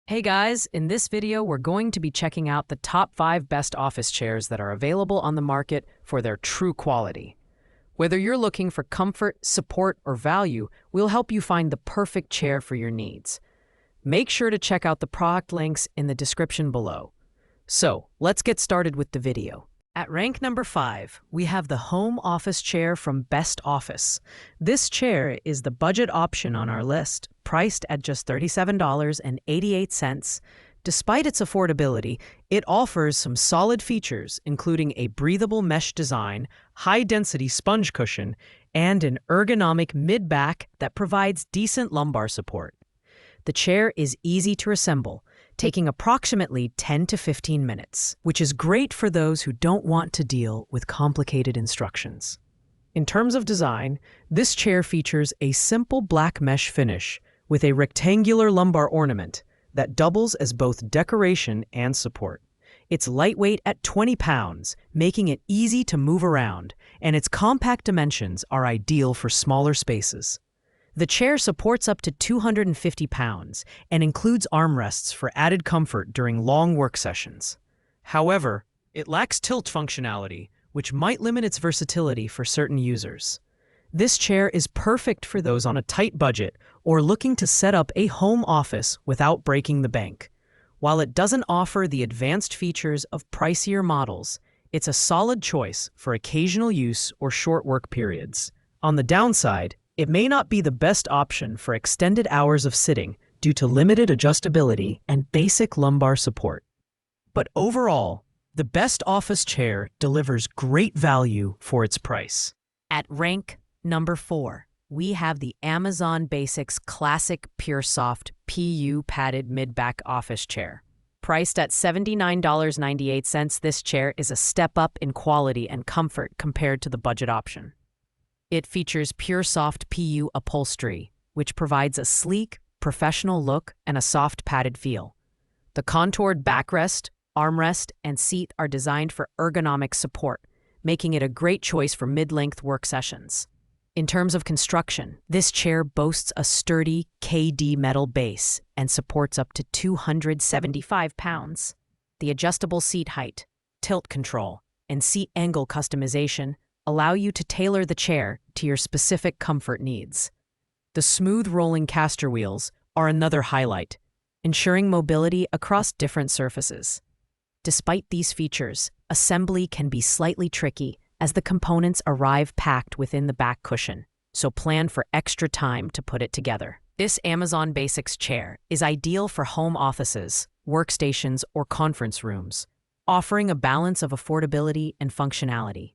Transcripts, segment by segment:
Hey guys, in this video we're going to be checking out the top 5 best office chairs that are available on the market for their true quality. Whether you're looking for comfort, support, or value, we'll help you find the perfect chair for your needs. Make sure to check out the product links in the description below. So, let's get started with the video. At rank number 5, we have the home office chair from Best Office. This chair is the budget option on our list, priced at just $37.88. Despite its affordability, it offers some solid features, including a breathable mesh design, high-density sponge cushion, and an ergonomic mid-back that provides decent lumbar support. The chair is easy to assemble, taking approximately 10 to 15 minutes, which is great for those who don't want to deal with complicated instructions. In terms of design, this chair features a simple black mesh finish with a rectangular lumbar ornament that doubles as both decoration and support. It's lightweight at 20 pounds, making it easy to move around, and its compact dimensions are ideal for smaller spaces. The chair supports up to 250 pounds and includes armrests for added comfort during long work sessions. However, it lacks tilt functionality, which might limit its versatility for certain users. This chair is perfect for those on a tight budget or looking to set up a home office without breaking the bank. While it doesn't offer the advanced features of pricier models, it's a solid choice for occasional use or short work periods. On the downside, it may not be the best option for extended hours of sitting due to limited adjustability and basic lumbar support. But overall, the Best Office chair delivers great value for its price. At rank number 4, we have the Amazon Basics Classic PureSoft PU Padded Mid-Back Office Chair. Priced at $79.98, this chair is a step up in quality and comfort compared to the budget option. It features PureSoft PU upholstery, which provides a sleek, professional look and a soft padded feel. The contoured backrest, armrest, and seat are designed for ergonomic support, making it a great choice for mid-length work sessions. In terms of construction, this chair boasts a sturdy KD metal base and supports up to 275 pounds. The adjustable seat height, tilt control, and seat angle customization allow you to tailor the chair to your specific comfort needs. The smooth rolling caster wheels are another highlight, ensuring mobility across different surfaces. Despite these features, assembly can be slightly tricky as the components arrive packed within the back cushion, so plan for extra time to put it together. This Amazon Basics chair is ideal for home offices, workstations, or conference rooms, offering a balance of affordability and functionality.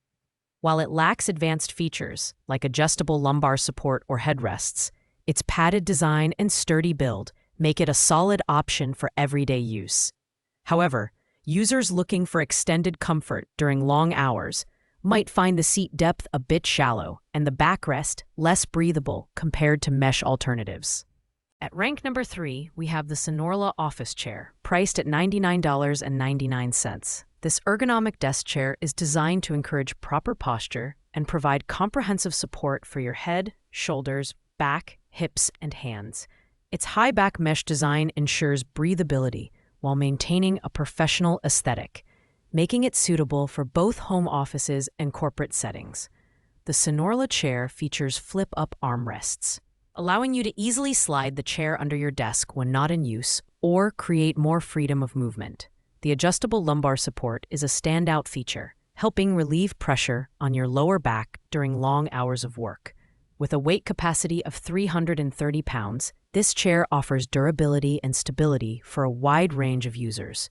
While it lacks advanced features like adjustable lumbar support or headrests, its padded design and sturdy build make it a solid option for everyday use. However, users looking for extended comfort during long hours might find the seat depth a bit shallow and the backrest less breathable compared to mesh alternatives. At rank number 3, we have the Sonorla Office Chair, priced at $99.99. This ergonomic desk chair is designed to encourage proper posture and provide comprehensive support for your head, shoulders, back, hips, and hands. Its high back mesh design ensures breathability while maintaining a professional aesthetic, making it suitable for both home offices and corporate settings. The Sonorla chair features flip-up armrests, allowing you to easily slide the chair under your desk when not in use or create more freedom of movement. The adjustable lumbar support is a standout feature, helping relieve pressure on your lower back during long hours of work. With a weight capacity of 330 pounds, this chair offers durability and stability for a wide range of users.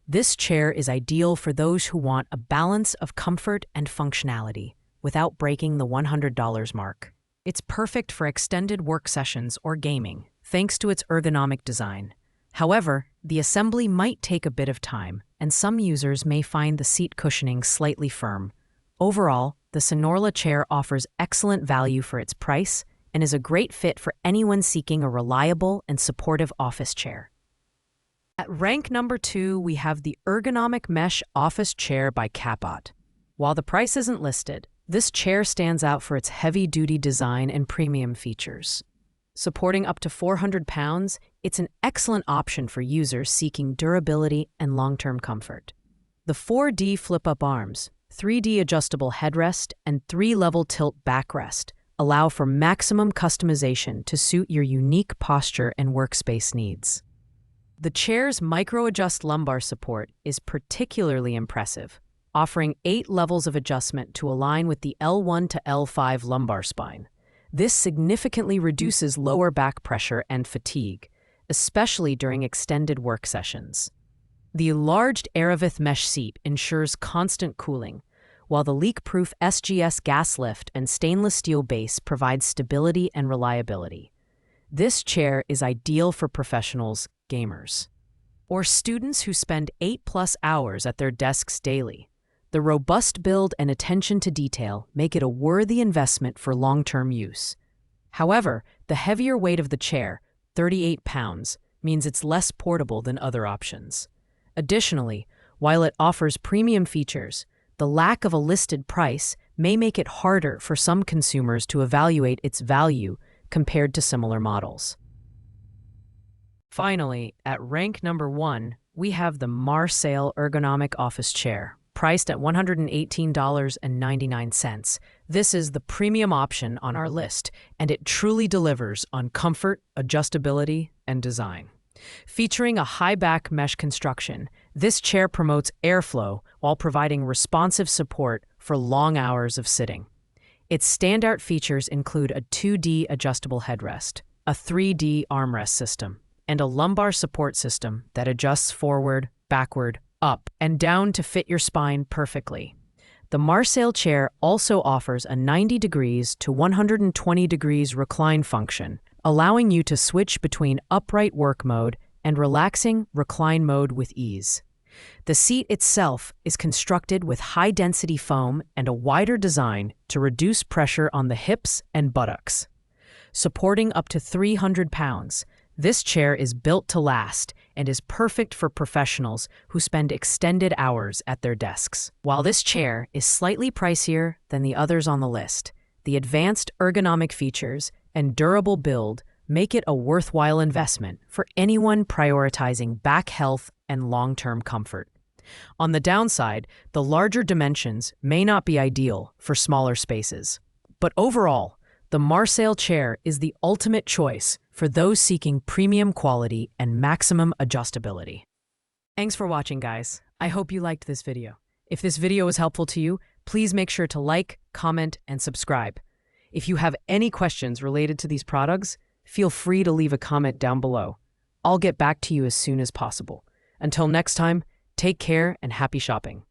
This chair is ideal for those who want a balance of comfort and functionality without breaking the $100 mark. It's perfect for extended work sessions or gaming, thanks to its ergonomic design. However, the assembly might take a bit of time, and some users may find the seat cushioning slightly firm. Overall, the Sonorla chair offers excellent value for its price and is a great fit for anyone seeking a reliable and supportive office chair. At rank number 2, we have the Ergonomic Mesh Office Chair by Capot. While the price isn't listed, this chair stands out for its heavy-duty design and premium features. Supporting up to 400 pounds, it's an excellent option for users seeking durability and long-term comfort. The 4D flip-up arms, 3D adjustable headrest, and 3-level tilt backrest allow for maximum customization to suit your unique posture and workspace needs. The chair's micro-adjust lumbar support is particularly impressive, offering 8 levels of adjustment to align with the L1 to L5 lumbar spine. This significantly reduces lower back pressure and fatigue, especially during extended work sessions. The enlarged Ergonomic mesh seat ensures constant cooling, while the leak-proof SGS gas lift and stainless steel base provide stability and reliability. This chair is ideal for professionals, gamers, or students who spend 8+ hours at their desks daily. The robust build and attention to detail make it a worthy investment for long-term use. However, the heavier weight of the chair, 38 pounds, means it's less portable than other options. Additionally, while it offers premium features, the lack of a listed price may make it harder for some consumers to evaluate its value compared to similar models. Finally, at rank number 1, we have the Marseille Ergonomic Office Chair, priced at $118.99. This is the premium option on our list, and it truly delivers on comfort, adjustability, and design. Featuring a high back mesh construction, this chair promotes airflow while providing responsive support for long hours of sitting. Its standout features include a 2D adjustable headrest, a 3D armrest system, and a lumbar support system that adjusts forward, backward, up, and down to fit your spine perfectly. The Marseille chair also offers a 90 degrees to 120 degrees recline function, allowing you to switch between upright work mode and relaxing recline mode with ease. The seat itself is constructed with high-density foam and a wider design to reduce pressure on the hips and buttocks. Supporting up to 300 pounds, this chair is built to last and is perfect for professionals who spend extended hours at their desks. While this chair is slightly pricier than the others on the list, the advanced ergonomic features and durable build make it a worthwhile investment for anyone prioritizing back health and long-term comfort. On the downside, the larger dimensions may not be ideal for smaller spaces. But overall, the Marseille chair is the ultimate choice for those seeking premium quality and maximum adjustability. Thanks for watching, guys. I hope you liked this video. If this video was helpful to you, please make sure to like, comment, and subscribe. If you have any questions related to these products, feel free to leave a comment down below. I'll get back to you as soon as possible. Until next time, take care and happy shopping.